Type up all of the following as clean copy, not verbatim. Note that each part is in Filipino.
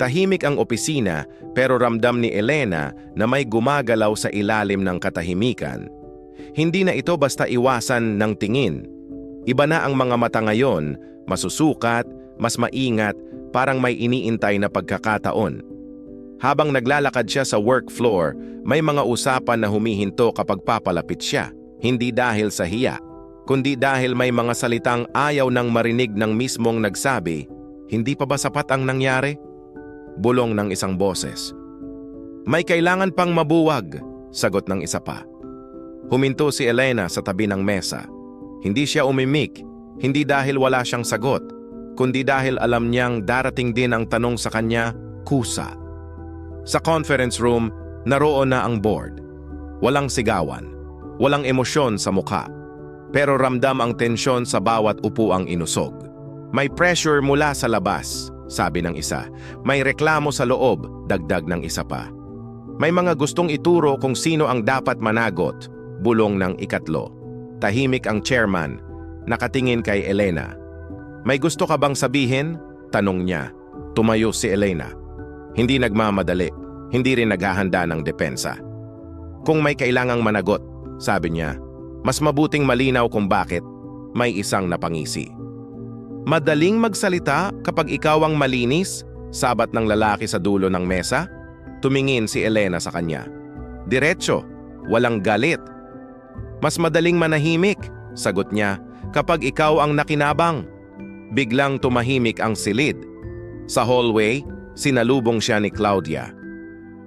Tahimik ang opisina pero ramdam ni Elena na may gumagalaw sa ilalim ng katahimikan. Hindi na ito basta iwasan ng tingin. Iba na ang mga mata ngayon, masusukat, mas maingat, parang may iniintay na pagkakataon. Habang naglalakad siya sa work floor, may mga usapan na humihinto kapag papalapit siya. Hindi dahil sa hiya, kundi dahil may mga salitang ayaw nang marinig ng mismong nagsabi, "Hindi pa ba sapat ang nangyari?" Bulong ng isang boses. "May kailangan pang mabuwag," sagot ng isa pa. Huminto si Elena sa tabi ng mesa. Hindi siya umimik, hindi dahil wala siyang sagot, kundi dahil alam niyang darating din ang tanong sa kanya, kusa. Sa conference room, naroon na ang board. Walang sigawan, walang emosyon sa mukha, pero ramdam ang tensyon sa bawat upuang inusog. May pressure mula sa labas, sabi ng isa. May reklamo sa loob, dagdag ng isa pa. May mga gustong ituro kung sino ang dapat managot, bulong ng ikatlo. Tahimik ang chairman, nakatingin kay Elena. "May gusto ka bang sabihin?" tanong niya. Tumayo si Elena. Hindi nagmamadali, hindi rin naghahanda ng depensa. "Kung may kailangang managot," sabi niya, "mas mabuting malinaw kung bakit." May isang napangisi. "Madaling magsalita kapag ikaw ang malinis?" sabat ng lalaki sa dulo ng mesa. Tumingin si Elena sa kanya. Diretso, walang galit. "Mas madaling manahimik," sagot niya, "kapag ikaw ang nakinabang." Biglang tumahimik ang silid. Sa hallway, sinalubong siya ni Claudia.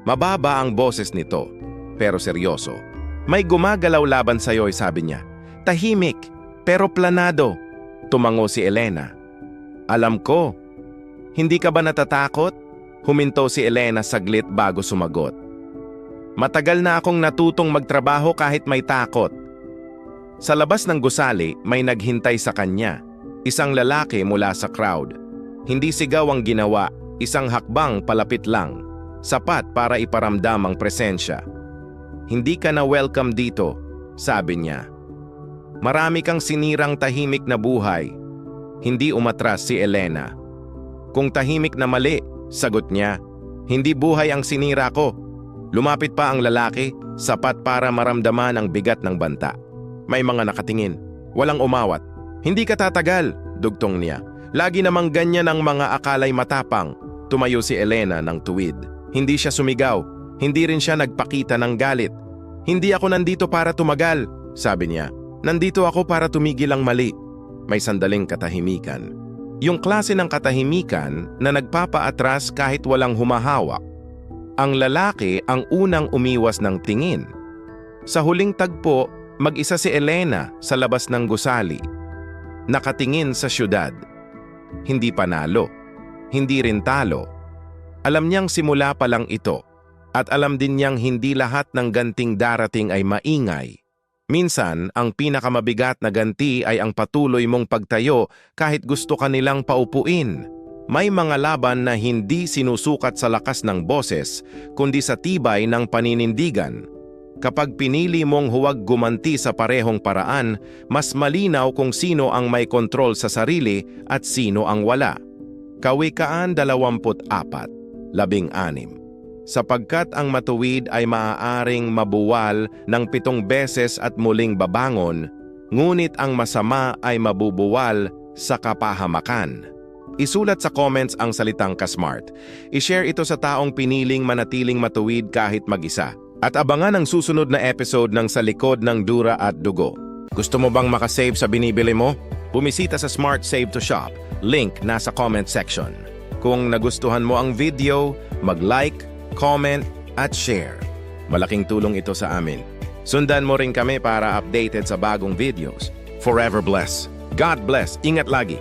Mababa ang boses nito, pero seryoso. "May gumagalaw laban sa'yo," sabi niya. "Tahimik, pero planado." Tumango si Elena. "Alam ko. Hindi ka ba natatakot?" Huminto si Elena saglit bago sumagot. "Matagal na akong natutong magtrabaho kahit may takot." Sa labas ng gusali, may naghintay sa kanya. Isang lalaki mula sa crowd. Hindi sigaw ang ginawa, isang hakbang palapit lang. Sapat para iparamdam ang presensya. "Hindi ka na welcome dito," sabi niya. "Marami kang sinirang tahimik na buhay." Hindi umatras si Elena. "Kung tahimik na mali," sagot niya, "hindi buhay ang sinira ko." Lumapit pa ang lalaki, sapat para maramdaman ang bigat ng banta. May mga nakatingin, walang umawat. "Hindi ka tatagal," dugtong niya. "Lagi namang ganyan ang mga akalay matapang." Tumayo si Elena ng tuwid. Hindi siya sumigaw, hindi rin siya nagpakita ng galit. "Hindi ako nandito para tumagal," sabi niya. "Nandito ako para tumigil ang mali." May sandaling katahimikan. Yung klase ng katahimikan na nagpapaatras kahit walang humahawak. Ang lalaki ang unang umiwas ng tingin. Sa huling tagpo, mag-isa si Elena sa labas ng gusali. Nakatingin sa syudad. Hindi panalo, hindi rin talo. Alam niyang simula pa lang ito, at alam din niyang hindi lahat ng ganting darating ay maingay. Minsan, ang pinakamabigat na ganti ay ang patuloy mong pagtayo kahit gusto ka nilang paupuin. May mga laban na hindi sinusukat sa lakas ng boses, kundi sa tibay ng paninindigan. Kapag pinili mong huwag gumanti sa parehong paraan, mas malinaw kung sino ang may kontrol sa sarili at sino ang wala. Kawikaan 24, 16. Sapagkat ang matuwid ay maaaring mabuwal ng 7 beses at muling babangon, ngunit ang masama ay mabubuwal sa kapahamakan. Isulat sa comments ang salitang ka-smart. I-share ito sa taong piniling manatiling matuwid kahit mag-isa. At abangan ang susunod na episode ng Sa Likod ng Dura at Dugo. Gusto mo bang makasave sa binibili mo? Bumisita sa Smart Save to Shop. Link nasa comment section. Kung nagustuhan mo ang video, mag-like, comment, at share. Malaking tulong ito sa amin. Sundan mo rin kami para updated sa bagong videos. Forever bless. God bless. Ingat lagi.